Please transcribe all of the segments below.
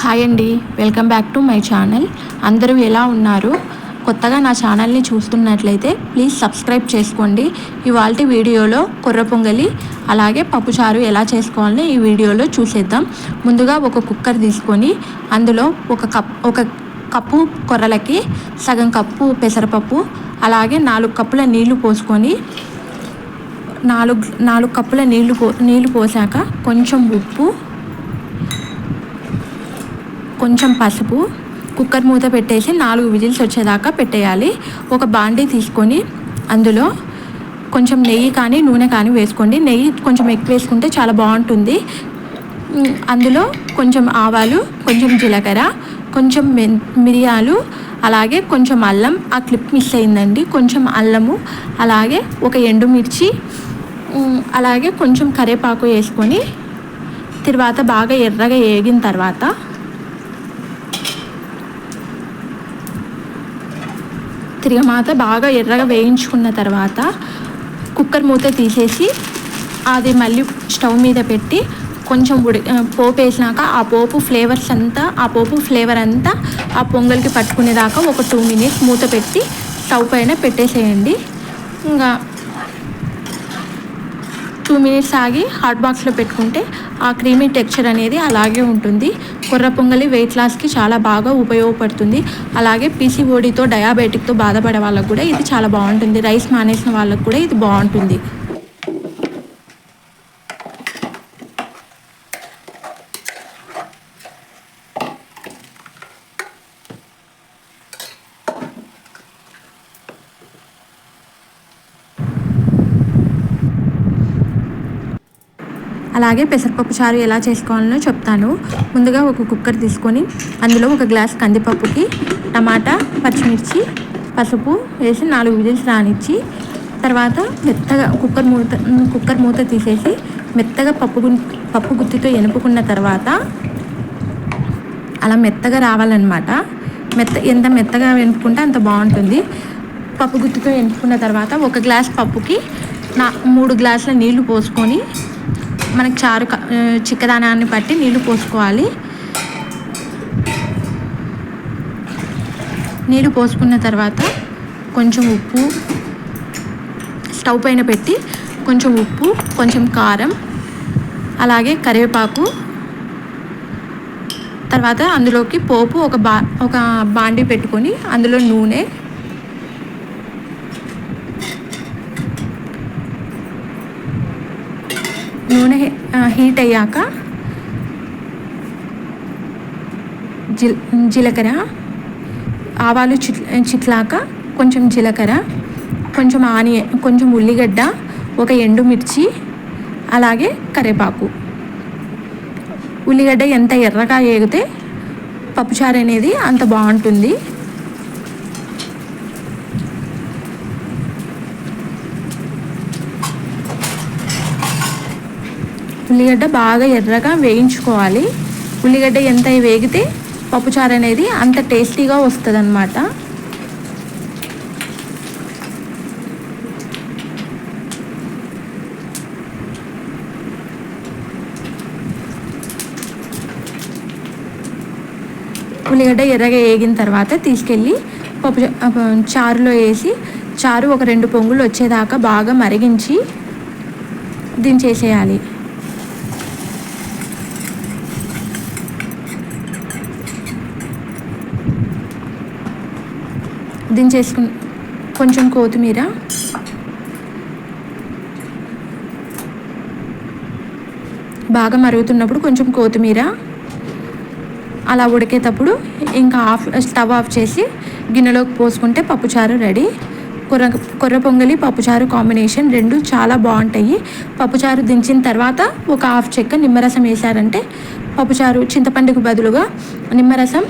Hi అండి, welcome back to my channel. అందరూ ఎలా ఉన్నారు? కొత్తగా నా ఛానల్ని చూస్తున్నట్లయితే ప్లీజ్ సబ్స్క్రైబ్ చేసుకోండి. ఇవాల్టి వీడియోలో కొర్ర పొంగలి అలాగే పప్పుచారు ఎలా చేసుకోవాలని ఈ వీడియోలో చూసేద్దాం. ముందుగా ఒక కుక్కర్ తీసుకొని అందులో ఒక కప్పు కొర్రలకి సగం కప్పు పెసరపప్పు అలాగే 4 కప్పుల నీళ్లు పోసుకొని 4 కప్పుల నీళ్లు పోసాక కొంచెం ఉప్పు, కొంచెం పసుపు, కుక్కర్ మూత పెట్టేసి 4 విజిల్స్ వచ్చేదాకా పెట్టేయాలి. ఒక బాండీ తీసుకొని అందులో కొంచెం నెయ్యి కానీ నూనె కానీ వేసుకోండి. నెయ్యి కొంచెం ఎక్కువ వేసుకుంటే చాలా బాగుంటుంది. అందులో కొంచెం ఆవాలు, కొంచెం జీలకర్ర, కొంచెం మిరియాలు, అలాగే కొంచెం అల్లం, ఆ క్లిప్ మిస్ అయిందండి, కొంచెం అల్లము, అలాగే ఒక ఎండుమిర్చి, అలాగే కొంచెం కరివేపాకు వేసుకొని తర్వాత బాగా ఎర్రగా వేగిన తర్వాత తిరగమాత బాగా ఎర్రగా వేయించుకున్న తర్వాత కుక్కర్ మూత తీసేసి అది మళ్ళీ స్టవ్ మీద పెట్టి కొంచెం పోపు వేసినాక ఆ పోపు ఫ్లేవర్ అంతా ఆ పొంగల్కి పట్టుకునేదాకా ఒక 2 మినిట్స్ మూత పెట్టి స్టవ్ పైన పెట్టేసేయండి. ఇంకా 2 మినిట్స్ ఆగి హాట్ బాక్స్లో పెట్టుకుంటే ఆ క్రీమీ టెక్స్చర్ అనేది అలాగే ఉంటుంది. కొర్ర పొంగలి వెయిట్ లాస్కి చాలా బాగా ఉపయోగపడుతుంది. అలాగే పీసీఓడితో డయాబెటిక్తో బాధపడే వాళ్ళకు కూడా ఇది చాలా బాగుంటుంది. రైస్ మానేసిన వాళ్ళకు కూడా ఇది బాగుంటుంది. అలాగే పెసరపప్పు చారు ఎలా చేసుకోవాలో చెప్తాను. ముందుగా ఒక కుక్కర్ తీసుకొని అందులో ఒక గ్లాస్ కందిపప్పుకి టమాటా, పచ్చిమిర్చి, పసుపు వేసి 4 విజిల్స్ రానిచ్చి తర్వాత మెత్తగా కుక్కర్ మూత తీసేసి మెత్తగా పప్పు గుత్తితో ఎనుపుకున్న తర్వాత అలా మెత్తగా రావాలన్నమాట. ఎంత మెత్తగా ఎనుపుకుంటే అంత బాగుంటుంది. పప్పు గుత్తితో ఎనుపుకున్న తర్వాత ఒక గ్లాస్ పప్పుకి 3 గ్లాసుల నీళ్లు పోసుకొని మనకి చారు చిక్కదనాన్ని బట్టి నీళ్లు పోసుకోవాలి. నీళ్లు పోసుకున్న తర్వాత కొంచెం ఉప్పు, స్టవ్ పైన పెట్టి కొంచెం ఉప్పు, కొంచెం కారం, అలాగే కరివేపాకు, తర్వాత అందులోకి పోపు ఒక బాండీ పెట్టుకొని అందులో నూనె, హీట్ అయ్యాక జీలకర్ర, ఆవాలు చిట్లాక కొంచెం జీలకర్ర, కొంచెం కొంచెం ఉల్లిగడ్డ, ఒక ఎండుమిర్చి, అలాగే కరివేపాకు. ఉల్లిగడ్డ ఎంత ఎర్రగా వేగితే పప్పుచారు అనేది అంత బాగుంటుంది. ఉల్లిగడ్డ బాగా ఎర్రగా వేయించుకోవాలి. ఉల్లిగడ్డ ఎంత వేగితే పప్పుచారు అనేది అంత టేస్టీగా వస్తుంది అన్నమాట. ఉల్లిగడ్డ ఎర్రగా వేగిన తర్వాత తీసుకెళ్ళి చారులో వేసి చారు ఒక 2 పొంగులు వచ్చేదాకా బాగా మరిగించి దించేసేయాలి. దించేసుకుని కొంచెం కొత్తిమీర, బాగా మరుగుతున్నప్పుడు కొంచెం కొత్తిమీర, అలా ఉడికేటప్పుడు ఇంకా స్టవ్ ఆఫ్ చేసి గిన్నెలోకి పోసుకుంటే పప్పుచారు రెడీ. కొర్ర పొంగలి పప్పుచారు కాంబినేషన్ 2 చాలా బాగుంటాయి. పప్పుచారు దించిన తర్వాత ఒక 1/2 చెక్క నిమ్మరసం వేసారంటే పప్పుచారు చింతపండుకు బదులుగా నిమ్మరసం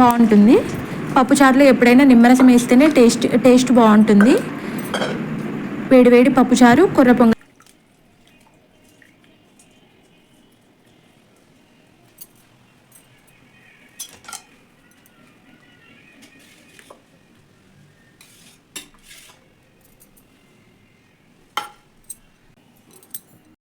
బాగుంటుంది. పప్పుచారులో ఎప్పుడైనా నిమ్మరసం వేస్తేనే టేస్ట్ బాగుంటుంది. వేడి పప్పుచారు కొర్ర పొంగలి